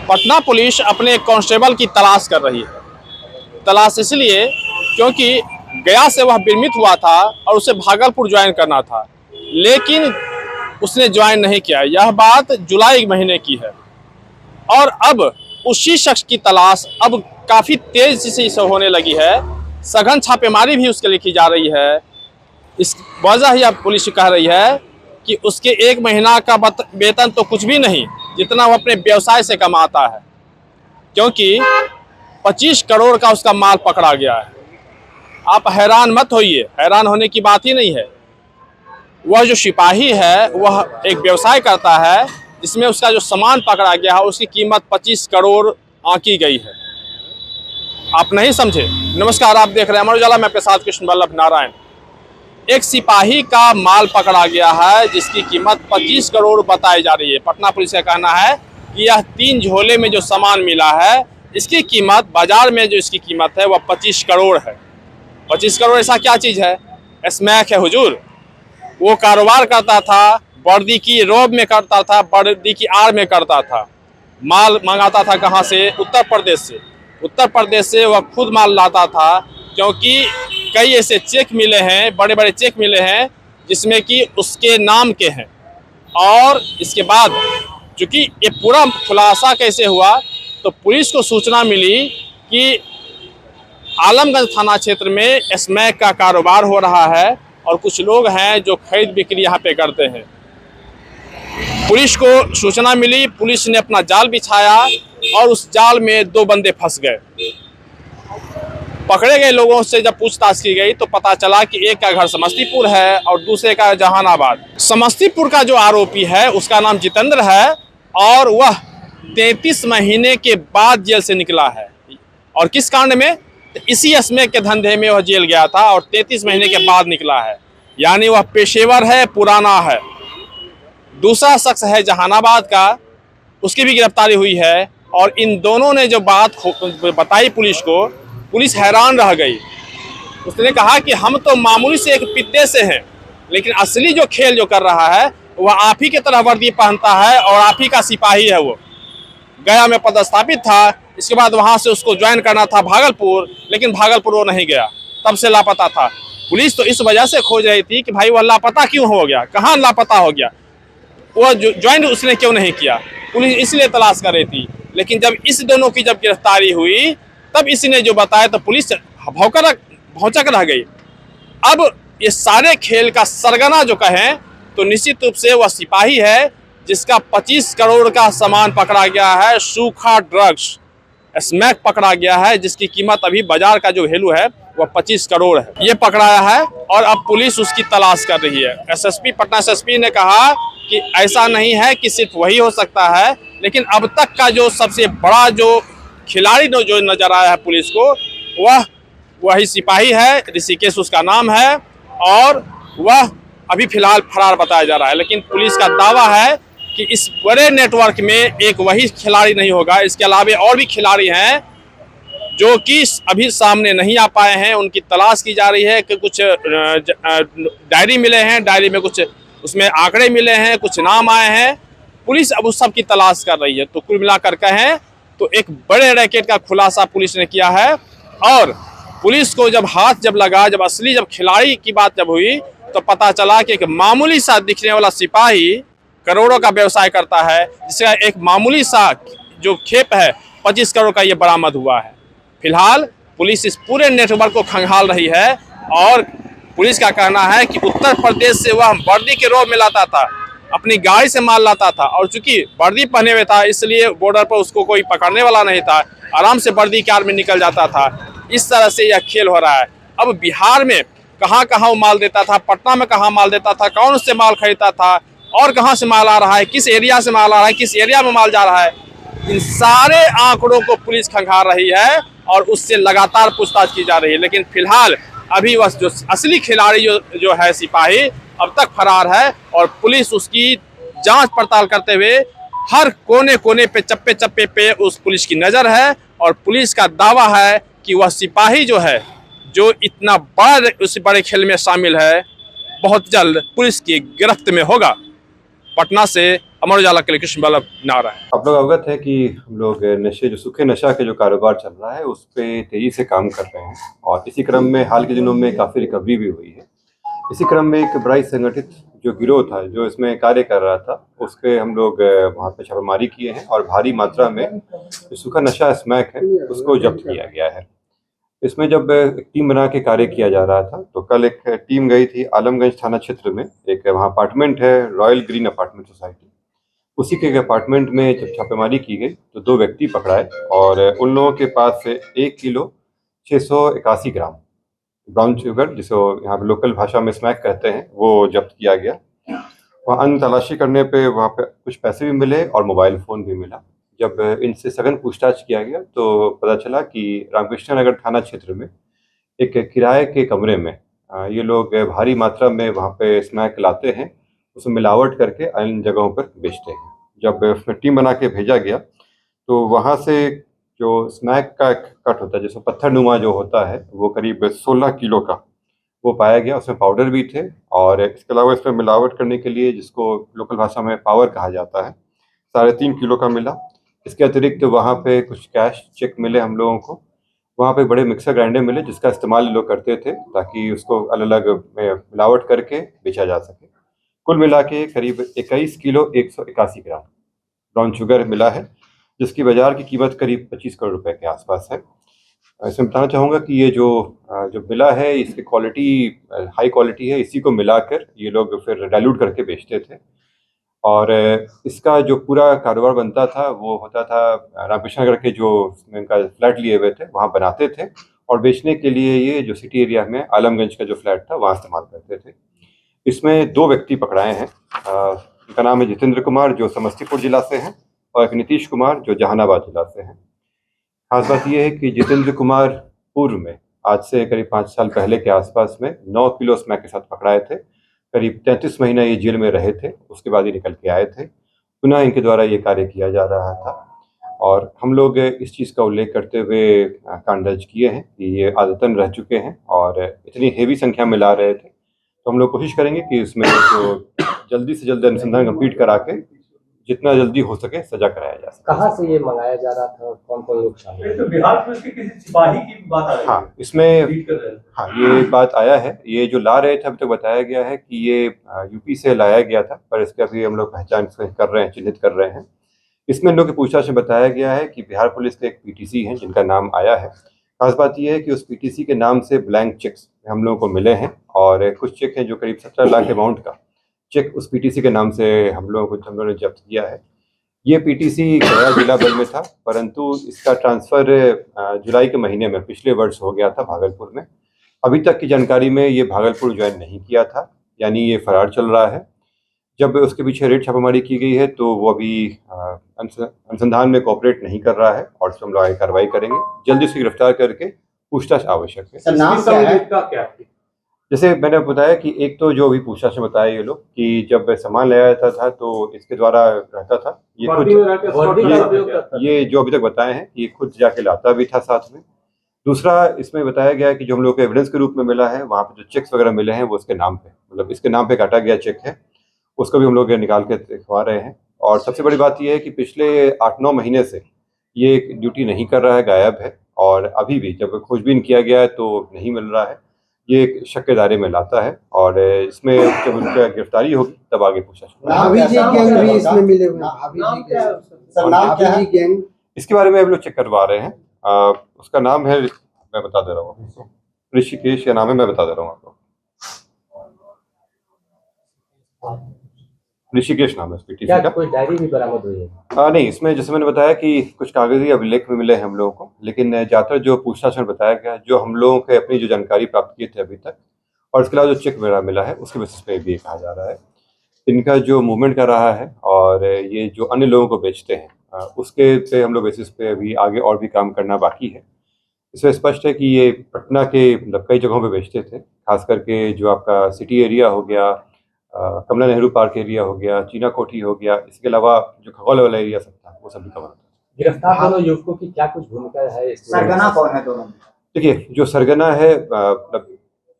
Patna police अपने constable की तलाश कर रही है। तलाश इसलिए क्योंकि गया से वह बीमित हुआ था और उसे भागलपुर ज्वाइन करना था, लेकिन उसने ज्वाइन नहीं किया। यह बात जुलाई महीने की है और अब उसी शख्स की तलाश अब काफ़ी तेजी से होने लगी है। सघन छापेमारी भी उसके लिए की जा रही है। इस वजह ही अब पुलिस कह रही है कि उसके 1 महीना का वेतन तो कुछ भी नहीं, जितना वो अपने व्यवसाय से कमाता है, क्योंकि 25 करोड़ का उसका माल पकड़ा गया है। आप हैरान मत होइए, हैरान होने की बात ही नहीं है। वह जो सिपाही है वह एक व्यवसाय करता है जिसमें उसका जो सामान पकड़ा गया है उसकी कीमत 25 करोड़ आंकी गई है। आप नहीं समझे। नमस्कार, आप देख रहे हैं अमर उजाला, मैं प्रसाद कृष्ण वल्लभ नारायण। एक सिपाही का माल पकड़ा गया है जिसकी कीमत 25 करोड़ बताई जा रही है। पटना पुलिस का कहना है कि यह 3 झोले में जो सामान मिला है इसकी कीमत बाजार में जो इसकी कीमत है वह 25 करोड़ है। 25 करोड़ ऐसा क्या चीज़ है? स्मैक है हुजूर। वो कारोबार करता था, वर्दी की रोब में करता था, वर्दी की आड़ में करता था। माल मंगाता था कहाँ से? उत्तर प्रदेश से। उत्तर प्रदेश से वह खुद माल लाता था, क्योंकि कई ऐसे चेक मिले हैं, बड़े बड़े चेक मिले हैं जिसमें कि उसके नाम के हैं। और इसके बाद चूँकि ये पूरा खुलासा कैसे हुआ, तो पुलिस को सूचना मिली कि आलमगंज थाना क्षेत्र में स्मैक का कारोबार हो रहा है और कुछ लोग हैं जो खरीद बिक्री यहाँ पे करते हैं। पुलिस को सूचना मिली, पुलिस ने अपना जाल बिछाया और उस जाल में 2 बंदे फंस गए। पकड़े गए लोगों से जब पूछताछ की गई तो पता चला कि एक का घर समस्तीपुर है और दूसरे का जहानाबाद। समस्तीपुर का जो आरोपी है उसका नाम जितेंद्र है और वह 33 महीने के बाद जेल से निकला है। और किस कांड में? इसी स्मैक के धंधे में वह जेल गया था और 33 महीने के बाद निकला है, यानी वह पेशेवर है, पुराना है। दूसरा शख्स है जहानाबाद का, उसकी भी गिरफ्तारी हुई है। और इन दोनों ने जो बात बताई पुलिस को, पुलिस हैरान रह गई। उसने कहा कि हम तो मामूली से एक पित्ते से हैं, लेकिन असली जो खेल जो कर रहा है वह आप ही की तरह वर्दी पहनता है और आप ही का सिपाही है। वो गया में पदस्थापित था, इसके बाद वहां से उसको ज्वाइन करना था भागलपुर, लेकिन भागलपुर वो नहीं गया, तब से लापता था। पुलिस तो इस वजह से खोज रही थी कि भाई वह लापता क्यों हो गया, कहाँ लापता हो गया, वो ज्वाइन उसने क्यों नहीं किया। पुलिस इसलिए तलाश कर रही थी। लेकिन जब इस दोनों की जब गिरफ्तारी हुई तब इसने जो बताया तो पुलिस भौचक रह गई। अब ये सारे खेल का सरगना जो कहें तो निश्चित रूप से वह सिपाही है जिसका 25 करोड़ का सामान पकड़ा गया है। सूखा ड्रग्स स्मैक पकड़ा गया है जिसकी कीमत अभी बाजार का जो वैल्यू है वह 25 करोड़ है। ये पकड़ाया है और अब पुलिस उसकी तलाश कर रही है। एसएसपी पटना एसएसपी ने कहा कि ऐसा नहीं है कि सिर्फ वही हो सकता है, लेकिन अब तक का जो सबसे बड़ा जो खिलाड़ी जो नजर आया है पुलिस को वह वही सिपाही है, ऋषिकेश उसका नाम है और वह अभी फिलहाल फरार बताया जा रहा है। लेकिन पुलिस का दावा है कि इस बड़े नेटवर्क में एक वही खिलाड़ी नहीं होगा, इसके अलावा और भी खिलाड़ी हैं जो कि अभी सामने नहीं आ पाए हैं। उनकी तलाश की जा रही है कि कुछ डायरी मिले हैं, डायरी में कुछ उसमें आंकड़े मिले हैं, कुछ नाम आए हैं। पुलिस अब उस सब की तलाश कर रही है। तो कुल मिलाकर कहें तो एक बड़े रैकेट का खुलासा पुलिस ने किया है। और पुलिस को जब हाथ जब लगा, जब असली जब खिलाड़ी की बात जब हुई तो पता चला कि एक मामूली सा दिखने वाला सिपाही करोड़ों का व्यवसाय करता है, जिसका एक मामूली सा जो खेप है 25 करोड़ का ये बरामद हुआ है। फिलहाल पुलिस इस पूरे नेटवर्क को खंगाल रही है और पुलिस का कहना है कि उत्तर प्रदेश से वह वर्दी के रोब में लाता था, अपनी गाड़ी से माल लाता था और चूंकि वर्दी पहने हुए था इसलिए बॉर्डर पर उसको कोई पकड़ने वाला नहीं था, आराम से वर्दी की आड़ में निकल जाता था। इस तरह से यह खेल हो रहा है। अब बिहार में कहाँ कहाँ वो माल देता था, पटना में कहाँ माल देता था, कौन उससे माल खरीदता था और कहाँ से माल आ रहा है, किस एरिया से माल आ रहा है, किस एरिया में माल जा रहा है, इन सारे आंकड़ों को पुलिस खंगाल रही है और उससे लगातार पूछताछ की जा रही है। लेकिन फिलहाल अभी वह जो असली खिलाड़ी जो है सिपाही अब तक फरार है और पुलिस उसकी जांच पड़ताल करते हुए हर कोने कोने पे, चप्पे चप्पे पे उस पुलिस की नज़र है। और पुलिस का दावा है कि वह सिपाही जो है, जो इतना बड़ा उस बड़े खेल में शामिल है, बहुत जल्द पुलिस की गिरफ्त में होगा। पटना से अमर उजाला के लिए कृष्ण बल्लभ नारा है। आप लोग अवगत है कि हम लोग नशे जो सूखे नशा के जो कारोबार चल रहा है उस पे तेजी से काम कर रहे हैं और इसी क्रम में हाल के दिनों में काफ़ी रिकवरी भी हुई है। इसी क्रम में एक बड़ा ही संगठित जो गिरोह था जो इसमें कार्य कर रहा था उसके हम लोग वहाँ पे छापेमारी किए हैं और भारी मात्रा में जो सूखा नशा स्मैक है उसको जब्त किया गया है। इसमें जब एक टीम बना के कार्य किया जा रहा था तो कल एक टीम गई थी आलमगंज थाना क्षेत्र में, एक वहाँ अपार्टमेंट है रॉयल ग्रीन अपार्टमेंट सोसाइटी, उसी के अपार्टमेंट में जब छापेमारी की गई तो 2 व्यक्ति पकड़ाए और उन लोगों के पास से 1 किलो 681 ग्राम ब्राउन शुगर, जिसे यहाँ पे लोकल भाषा में स्मैक कहते हैं, वो जब्त किया गया। वहाँ अन्य तलाशी करने पे वहाँ पे कुछ पैसे भी मिले और मोबाइल फ़ोन भी मिला। जब इनसे सघन पूछताछ किया गया तो पता चला कि रामकृष्ण नगर थाना क्षेत्र में एक किराए के कमरे में ये लोग भारी मात्रा में वहाँ पे स्मैक लाते हैं, उसमें मिलावट करके अन्य जगहों पर बेचते हैं। जब उसमें टीम बना के भेजा गया तो वहाँ से जो स्मैक का कट होता है जिसमें पत्थरनुमा जो होता है वो करीब 16 किलो का वो पाया गया। उसमें पाउडर भी थे और इसके अलावा इसमें मिलावट करने के लिए जिसको लोकल भाषा में पावर कहा जाता है 3.5 किलो का मिला। इसके अतिरिक्त वहाँ पे कुछ कैश चेक मिले हम लोगों को। वहाँ पे बड़े मिक्सर ग्राइंडर मिले जिसका इस्तेमाल लोग करते थे ताकि उसको अलग अलग मिलावट करके बेचा जा सके। कुल मिला के करीब 21 किलो 181 ग्राम ब्राउन शुगर मिला है जिसकी बाजार की कीमत करीब 25 करोड़ रुपए के आसपास है। इसमें बताना चाहूँगा कि ये जो मिला है इसकी क्वालिटी हाई क्वालिटी है, इसी को मिलाकर ये लोग फिर डाइल्यूट करके बेचते थे और इसका जो पूरा कारोबार बनता था वो होता था रामकृष्ण नगर के जो इनका फ्लैट लिए हुए थे वहाँ बनाते थे और बेचने के लिए ये जो सिटी एरिया में आलमगंज का जो फ्लैट था वहाँ इस्तेमाल करते थे। इसमें 2 व्यक्ति पकड़ाए हैं। इनका नाम है जितेंद्र कुमार जो समस्तीपुर जिला से हैं और एक नीतीश कुमार जो जहानाबाद जिला से हैं। खास बात यह है कि जितेंद्र कुमार पूर्व में आज से करीब 5 साल पहले के आसपास में 9 किलो स्मैक के साथ पकड़ाए थे। करीब 33 महीना ये जेल में रहे थे, उसके बाद ये निकल के आए थे। पुनः इनके द्वारा ये कार्य किया जा रहा था और हम लोग इस चीज़ का उल्लेख करते हुए कांड दर्ज किए हैं कि ये आदतन रह चुके हैं और इतनी हेवी संख्या में ला रहे थे। तो हम लोग कोशिश करेंगे कि इसमें जो जल्दी से जल्दी अनुसंधान कंप्लीट करा के जितना जल्दी हो सके सजा कराया जा सके। कहाँ से ये मंगाया जा रहा था और कौन-कौन लोग शामिल हैं? तो बिहार पुलिस के किसी सिपाही की बात आ रही है। हाँ, इसमें ट्वीट कर रहे हैं। हाँ, ये बात आया है। ये जो ला रहे थे अभी तक बताया गया है कि ये यूपी से लाया गया था, पर इसका अभी हम लोग पहचान कर रहे हैं, चिन्हित कर रहे हैं। इसमें इन लोग की पूछताछ में बताया गया है कि बिहार पुलिस के एक पीटीसी हैं जिनका नाम आया है। खास बात ये है कि उस पीटीसी के नाम से ब्लैंक चेक्स हम लोगों को मिले हैं और कुछ चेक हैं जो करीब 17 लाख अमाउंट का चेक उस पीटीसी के नाम से हम लोगों ने जब्त किया है। ये पीटीसी गया जिला बल में था, परंतु इसका ट्रांसफ़र जुलाई के महीने में पिछले वर्ष हो गया था भागलपुर में। अभी तक की जानकारी में ये भागलपुर ज्वाइन नहीं किया था, यानी ये फरार चल रहा है। जब उसके पीछे रेड छापेमारी की गई है तो वो अभी अनुसंधान में कोऑपरेट नहीं कर रहा है और इस पर हम लोग आगे कार्रवाई करेंगे। जल्दी से गिरफ्तार करके पूछताछ आवश्यक है। सर, नाम क्या है? क्या? जैसे मैंने बताया कि एक तो जो भी पूछताछ में बताया ये लोग कि जब सामान लाया जाता था तो इसके द्वारा रहता था, ये जो अभी तक बताए हैं ये खुद जाके लाता भी था साथ में। दूसरा इसमें बताया गया है कि जो हम लोग को एविडेंस के रूप में मिला है वहाँ पे जो चेक्स वगैरह मिले हैं वो इसके नाम पे, मतलब इसके नाम पे काटा गया चेक है, उसको भी हम लोग निकाल के दिखवा रहे हैं। और सबसे बड़ी बात ये है कि पिछले 8-9 महीने से ये ड्यूटी नहीं कर रहा है, गायब है और अभी भी जब खोजबीन किया गया है तो नहीं मिल रहा है। ये एक शक के दायरे में लाता है और इसमें जब उनकी गिरफ्तारी होगी तब आगे पूछा जाएगा। इसके बारे में हम लोग चेक करवा रहे हैं। उसका नाम है, मैं बता दे रहा हूँ, ऋषिकेश का नाम है, मैं बता दे रहा हूँ आपको। ऋषिकेश नाम है इस पीटीसी का। कोई डायरी भी बरामद हुई है? नहीं, इसमें जैसे मैंने बताया कि कुछ कागजी अभिलेख में मिले हैं हम लोगों को, लेकिन ज़्यादातर जो पूछताछ में बताया गया, जो हम लोगों के अपनी जो जानकारी प्राप्त की थी अभी तक, और इसके अलावा जो चेक मेरा मिला है उसके बेसिस पे भी कहा जा रहा है। इनका जो मूवमेंट कर रहा है और ये जो अन्य लोगों को बेचते हैं उसके पे हम लोग बेसिस पे अभी आगे और भी काम करना बाकी है। इसमें स्पष्ट है कि ये पटना के मतलब कई जगहों पे बेचते थे, खास करके जो आपका सिटी एरिया हो गया, कमला नेहरू पार्क एरिया हो गया, चीना कोठी हो गया, इसके अलावा जो खगौल वाला एरिया सब था वो सब भी कवर होता है। गिरफ्तार दोनों युवकों की क्या कुछ भूमिका है? सरगना कौन है दोनों? देखिए, जो सरगना है मतलब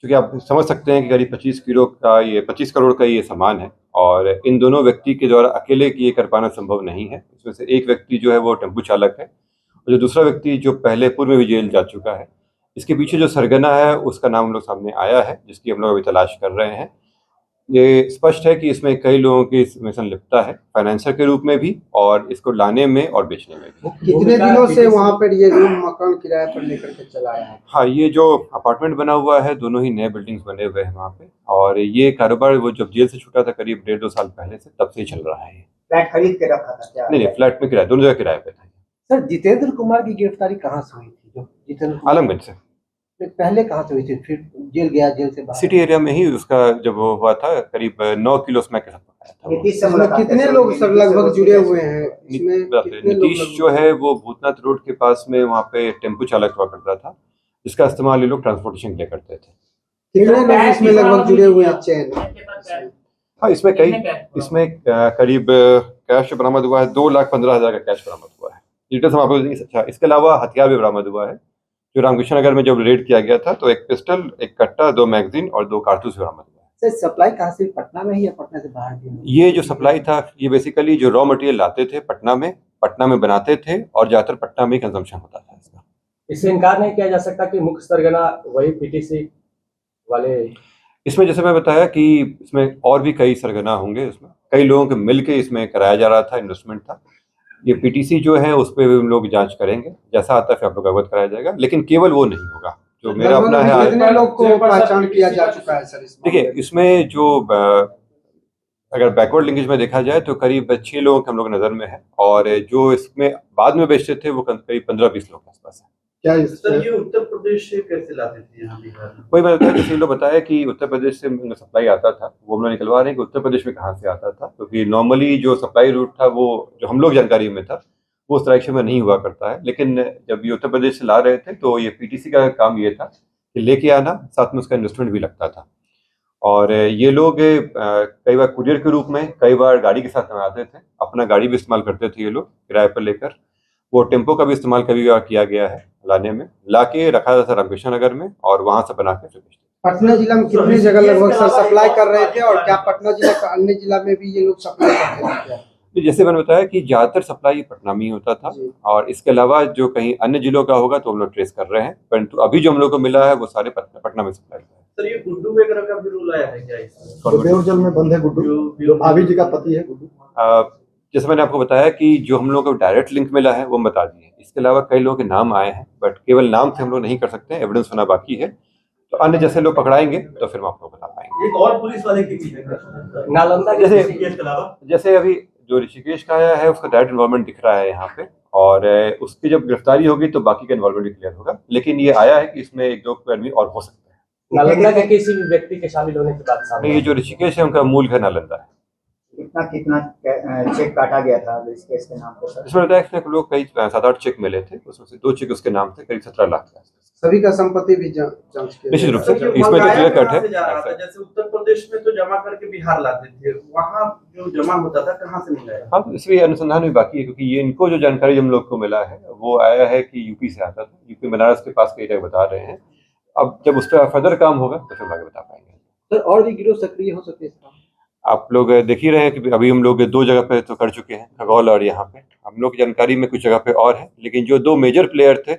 क्योंकि आप समझ सकते हैं कि करीब 25 करोड़ का ये सामान है और इन दोनों व्यक्ति के द्वारा अकेले ये कर पाना संभव नहीं है। इसमें से एक व्यक्ति जो है वो टेम्पो चालक है और जो दूसरा व्यक्ति जो पहले पूर्व में भी जेल जा चुका है। इसके पीछे जो सरगना है उसका नाम हम लोग सामने आया है, जिसकी हम लोग अभी तलाश कर रहे हैं। ये स्पष्ट है कि इसमें कई लोगों की इसमें संलिप्तता है, फाइनेंसर के रूप में भी और इसको लाने में और बेचने में भी। कितने दिनों से वहाँ पर ये रूम मकान किराए पर लेकर के चलाया है? हाँ, ये जो अपार्टमेंट बना हुआ है, दोनों ही नए बिल्डिंग्स बने हुए हैं वहाँ पे, और ये कारोबार वो जब जेल से छूटा था करीब 1.5-2 साल पहले से, तब से ही चल रहा है। फ्लैट खरीद के रखा था क्या? नहीं, फ्लैट में किराए, दोनों जगह किराए पे था। सर, जितेंद्र कुमार की गिरफ्तारी कहाँ से हुई थी? जो जितेंद्र कुमार आलमगंज से पहले कहाँ से हुई थी, फिर जेल गया, जेल से बाहर? सिटी एरिया में ही उसका जब वो हुआ था, करीब 9 किलो स्मैक के साथ पकड़ाया था वो। इसमें कितने लोग सर लगभग जुड़े हुए हैं? इसमें कितने लोग नीतीश जो है वो भूतनाथ रोड के पास में वहाँ पे टेम्पो चालक हुआ करता था, जिसका इस्तेमाल ये लोग ट्रांसपोर्टेशन के लिए करते थे। कितने लोग इसमें लगभग जुड़े हुए हैं चैन? हाँ, इसमें करीब कैश बरामद हुआ है, 2,15,000 का कैश बरामद हुआ है। डिटेल्स हम आपको देंगे। अच्छा, इसके अलावा हथियार भी बरामद हुआ है। जो रामकृष्ण नगर में जब रेड किया गया था तो एक पिस्टल, एक कट्टा, 2 मैगजीन और 2 कारतूस बरामद हुआ है। सर, सप्लाई कहाँ से, पटना में ही या पटना से बाहर भी? ये जो सप्लाई था ये बेसिकली जो रॉ मटेरियल लाते थे पटना में बनाते थे और ज़्यादातर पटना में ही कंजम्पशन होता था इसका। इससे इनकार नहीं किया जा सकता कि मुख्य सरगना वही पीटीसी वाले। इसमें जैसे मैं बताया कि इसमें और भी कई सरगना होंगे, इसमें कई लोगों के मिल के इसमें कराया जा रहा था, इन्वेस्टमेंट था। ये पीटीसी जो है उस पर भी हम लोग जांच करेंगे, जैसा आता है फिर आप लोग अवगत कराया जाएगा, लेकिन केवल वो नहीं होगा। जो मेरा अपना है, कितने लोग को पहचान किया जा चुका है सर? देखिए इसमें जो अगर बैकवर्ड लिंकेज में देखा जाए तो करीब 6 लोगों के हम लोग नज़र में है, और जो इसमें बाद में बेचते थे वो करीब 15-20 लोग के आसपास है। क्या सर, ये उत्तर प्रदेश से कैसे लाते थे यहाँ बिहार में? वही मैं बताया, जैसे लोग बताया कि उत्तर प्रदेश से सप्लाई आता था, वो हम लोग निकलवा रहे हैं कि उत्तर प्रदेश में कहाँ से आता था, क्योंकि नॉर्मली जो सप्लाई रूट था वो जो हम लोग जानकारी में था वो उस डायरेक्शन में नहीं हुआ करता है। लेकिन जब ये उत्तर प्रदेश से ला रहे थे तो ये पीटीसी का काम ये था कि लेके आना, साथ में उसका इन्वेस्टमेंट भी लगता था। और ये लोग कई बार कुरियर के रूप में, कई बार गाड़ी के साथ में आते थे, अपना गाड़ी भी इस्तेमाल करते थे ये लोग किराए पर लेकर। वो टेम्पो का भी इस्तेमाल कभी किया गया है, लाने में ला के रखा था रामकृष्ण नगर में और वहाँ से बना के फिर बेचते। पटना जिला में कितनी जगह लगभग सर सप्लाई कर रहे थे, और क्या पटना जिला का अन्य जिला में भी ये लोग सप्लाई करते थे? जैसे मैंने बताया कि ज़्यादातर सप्लाई पटना में ही होता था, और इसके अलावा जो कहीं अन्य जिलों का होगा तो हम लोग ट्रेस कर रहे हैं, परंतु अभी जो हम लोग को मिला है वो सारे पटना में सप्लाई है। सर, ये गुड्डू वगैरह का भी रूल आया है क्या इसमें? देवजल में बंद है गुड्डू, जो भाभी जी का पति है गुड्डू। जैसे मैंने आपको बताया कि जो हम लोग को डायरेक्ट लिंक मिला है वो हम बता दिए। इसके अलावा कई लोगों के नाम आए हैं, बट केवल नाम से हम लोग नहीं कर सकते, एविडेंस होना बाकी है। तो अन्य जैसे लोग पकड़ाएंगे तो फिर हम आपको बता पाएंगे। एक और पुलिस वाले की भी है नालंदा के के अलावा? जैसे अभी जो ऋषिकेश का आया है उसका डायरेक्ट इन्वॉल्वमेंट दिख रहा है यहाँ पे, और उसकी जब गिरफ्तारी होगी तो बाकी का इन्वॉल्वमेंट भी क्लियर होगा। लेकिन ये आया है कि इसमें 1-2 आदमी और हो सकते हैं। नालंदा के किसी भी व्यक्ति के शामिल होने की बात सामने? ये जो ऋषिकेश है उनका मूल घर नालंदा है। कितना चेक काटा गया था इस केस के नाम पर? इसमें बताया कि लोग कई 7-8 चेक मिले थे, उसमें से 2 चेक उसके नाम थे, करीब 17 लाख के आसपास। सभी का संपत्ति भी जांच की निश्चित रूप से सर, इसमें तो क्लियर कट है। जैसे उत्तर प्रदेश में तो जमा करके बिहार लाते थे, वहाँ जो जमा होता था कहाँ से मिला है? हाँ, इसलिए अनुसंधान भी बाकी है, क्योंकि ये इनको जो जानकारी हम लोग को मिला है वो आया है कि यूपी से आता था, यूपी बनारस के पास कई जगह बता रहे हैं। अब जब उस पर फर्दर काम होगा तो फिर आगे बता पाएंगे। सर, और भी गिरोह सक्रिय हो सकते हैं? आप लोग देख ही रहे हैं कि अभी हम लोग 2 जगह पे तो कर चुके हैं, खगौल और यहाँ पे। हम लोग की जानकारी में कुछ जगह पे और है, लेकिन जो 2 मेजर प्लेयर थे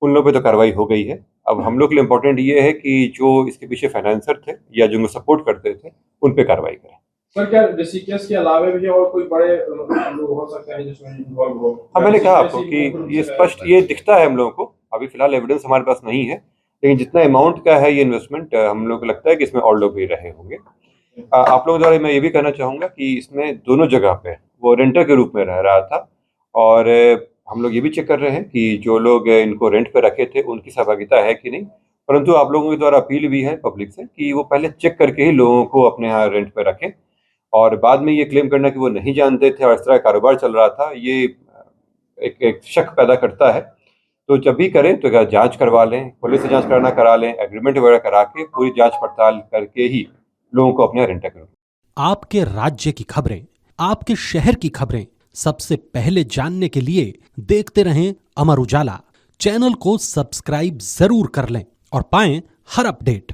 उन लोगों पे तो कार्रवाई हो गई है। अब हम लोग के लिए इम्पोर्टेंट ये है कि जो इसके पीछे फाइनेंसर थे या जो सपोर्ट करते थे उन पे कार्रवाई करें। सर, क्या ऋषिकेश के अलावा भी और कोई बड़े लोग हो सकते हैं जिसमें इन्वॉल्व हो? हाँ, मैंने कहा आपको कि ये स्पष्ट ये दिखता है हम लोगों को। अभी फिलहाल एविडेंस हमारे पास नहीं है, लेकिन जितना अमाउंट का है ये इन्वेस्टमेंट, हम लोग को लगता है कि इसमें और लोग भी रहे होंगे। आप लोगों द्वारा मैं ये भी कहना चाहूँगा कि इसमें दोनों जगह पे वो रेंटर के रूप में रह रहा था, और हम लोग ये भी चेक कर रहे हैं कि जो लोग इनको रेंट पे रखे थे उनकी सहभागिता है कि नहीं। परंतु आप लोगों के द्वारा अपील भी है पब्लिक से कि वो पहले चेक करके ही लोगों को अपने यहाँ रेंट पे रखें, और बाद में ये क्लेम करना कि वो नहीं जानते थे और इस तरह कारोबार चल रहा था, ये एक शक पैदा करता है। तो जब भी करें तो जांच करवा लें, पुलिस से जांच कराना करा लें, एग्रीमेंट वगैरह करा के पूरी जांच पड़ताल करके ही लोगों को अपने रेंट करें। आपके राज्य की खबरें, आपके शहर की खबरें सबसे पहले जानने के लिए देखते रहें अमर उजाला। चैनल को सब्सक्राइब जरूर कर लें और पाएं हर अपडेट।